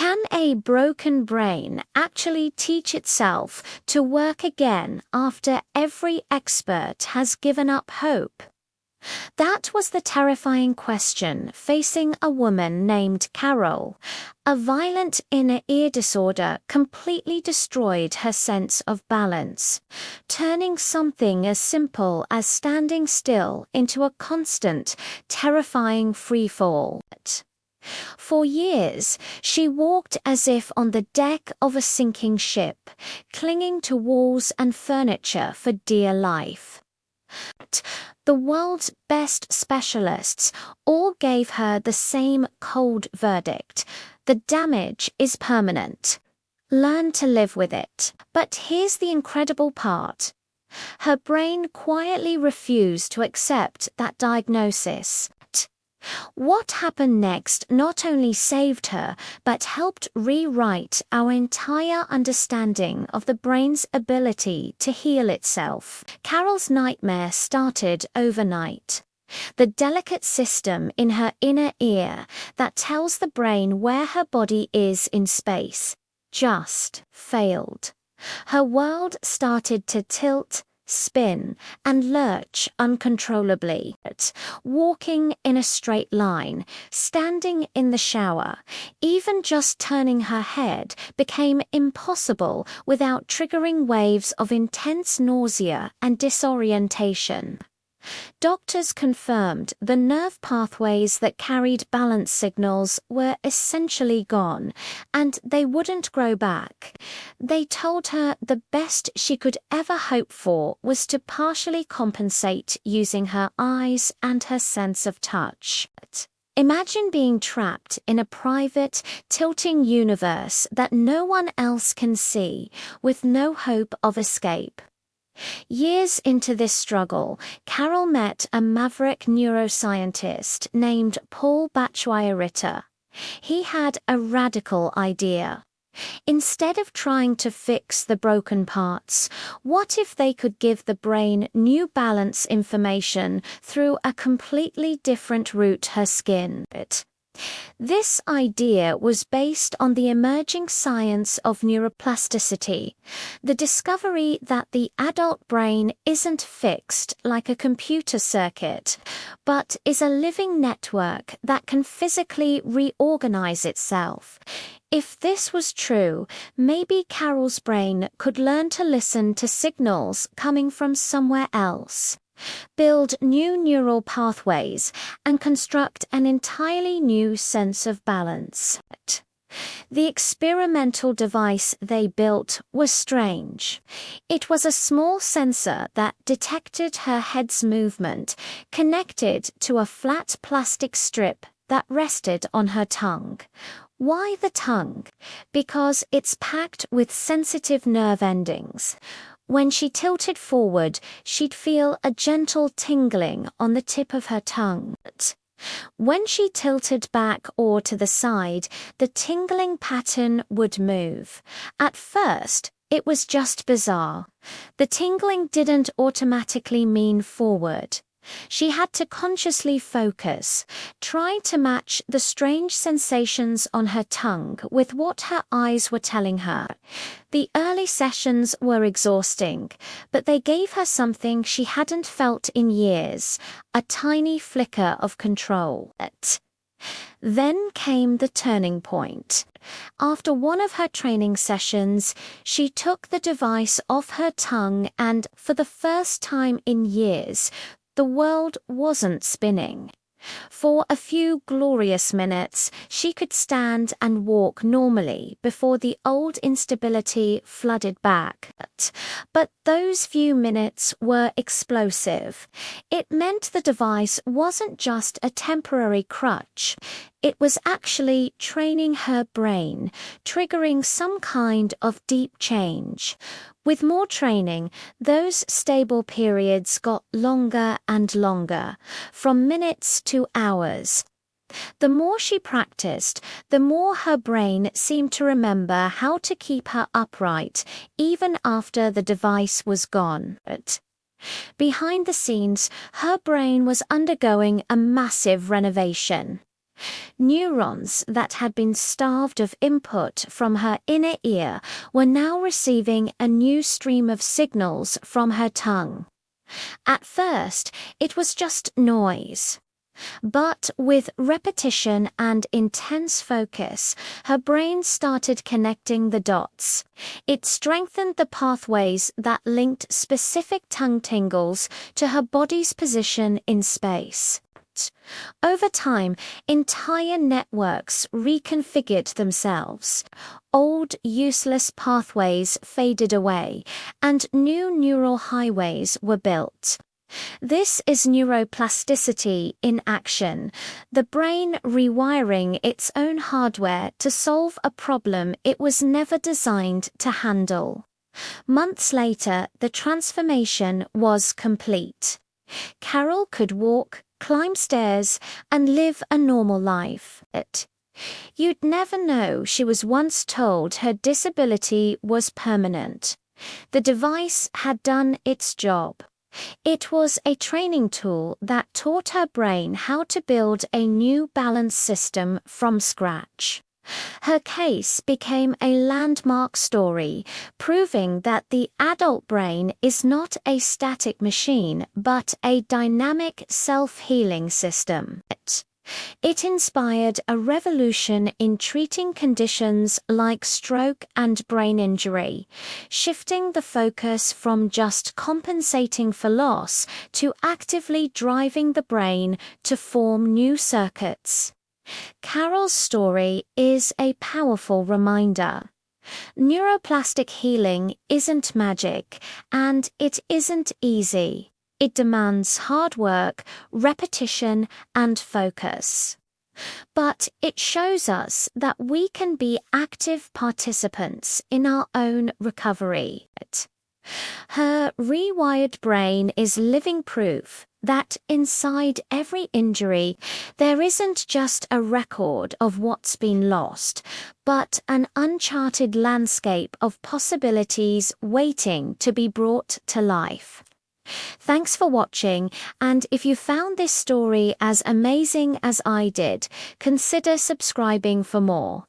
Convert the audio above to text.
Can a broken brain actually teach itself to work again after every expert has given up hope? That was the terrifying question facing a woman named Carole. A violent inner ear disorder completely destroyed her sense of balance, turning something as simple as standing still into a constant, terrifying freefall. For years, she walked as if on the deck of a sinking ship, clinging to walls and furniture for dear life. The world's best specialists all gave her the same cold verdict: the damage is permanent. Learn to live with it. But here's the incredible part. Her brain quietly refused to accept that diagnosis. What happened next not only saved her, but helped rewrite our entire understanding of the brain's ability to heal itself. Carole's nightmare started overnight. The delicate system in her inner ear that tells the brain where her body is in space just failed. Her world started to tilt, spin, and lurch uncontrollably. Walking in a straight line, standing in the shower, even just turning her head became impossible without triggering waves of intense nausea and disorientation. Doctors confirmed the nerve pathways that carried balance signals were essentially gone, and they wouldn't grow back. They told her the best she could ever hope for was to partially compensate using her eyes and her sense of touch. Imagine being trapped in a private, tilting universe that no one else can see, with no hope of escape. Years into this struggle, Carole met a maverick neuroscientist named Paul Bach-y-Rita. He had a radical idea. Instead of trying to fix the broken parts, what if they could give the brain new balance information through a completely different route: her skin? This idea was based on the emerging science of neuroplasticity, the discovery that the adult brain isn't fixed like a computer circuit, but is a living network that can physically reorganize itself. If this was true, maybe Carole's brain could learn to listen to signals coming from somewhere else, build new neural pathways, and construct an entirely new sense of balance. The experimental device they built was strange. It was a small sensor that detected her head's movement, connected to a flat plastic strip that rested on her tongue. Why the tongue? Because it's packed with sensitive nerve endings. When she tilted forward, she'd feel a gentle tingling on the tip of her tongue. When she tilted back or to the side, the tingling pattern would move. At first, it was just bizarre. The tingling didn't automatically mean forward. She had to consciously focus, try to match the strange sensations on her tongue with what her eyes were telling her. The early sessions were exhausting, but they gave her something she hadn't felt in years: a tiny flicker of control. Then came the turning point. After one of her training sessions, she took the device off her tongue and, for the first time in years, the world wasn't spinning. For a few glorious minutes, she could stand and walk normally before the old instability flooded back. But those few minutes were explosive. It meant the device wasn't just a temporary crutch. It was actually training her brain, triggering some kind of deep change. With more training, those stable periods got longer and longer, from minutes to hours. The more she practiced, the more her brain seemed to remember how to keep her upright, even after the device was gone. Behind the scenes, her brain was undergoing a massive renovation. Neurons that had been starved of input from her inner ear were now receiving a new stream of signals from her tongue. At first, it was just noise. But with repetition and intense focus, her brain started connecting the dots. It strengthened the pathways that linked specific tongue tingles to her body's position in space. Over time, entire networks reconfigured themselves. Old, useless pathways faded away, and new neural highways were built. This is neuroplasticity in action, the brain rewiring its own hardware to solve a problem it was never designed to handle. Months later, the transformation was complete. Carole could walk, climb stairs, and live a normal life. You'd never know she was once told her disability was permanent. The device had done its job. It was a training tool that taught her brain how to build a new balance system from scratch. Her case became a landmark story, proving that the adult brain is not a static machine but a dynamic self-healing system. It inspired a revolution in treating conditions like stroke and brain injury, shifting the focus from just compensating for loss to actively driving the brain to form new circuits. Carole's story is a powerful reminder. Neuroplastic healing isn't magic, and it isn't easy. It demands hard work, repetition, and focus. But it shows us that we can be active participants in our own recovery. Her rewired brain is living proof that inside every injury, there isn't just a record of what's been lost, but an uncharted landscape of possibilities waiting to be brought to life. Thanks for watching, and if you found this story as amazing as I did, consider subscribing for more.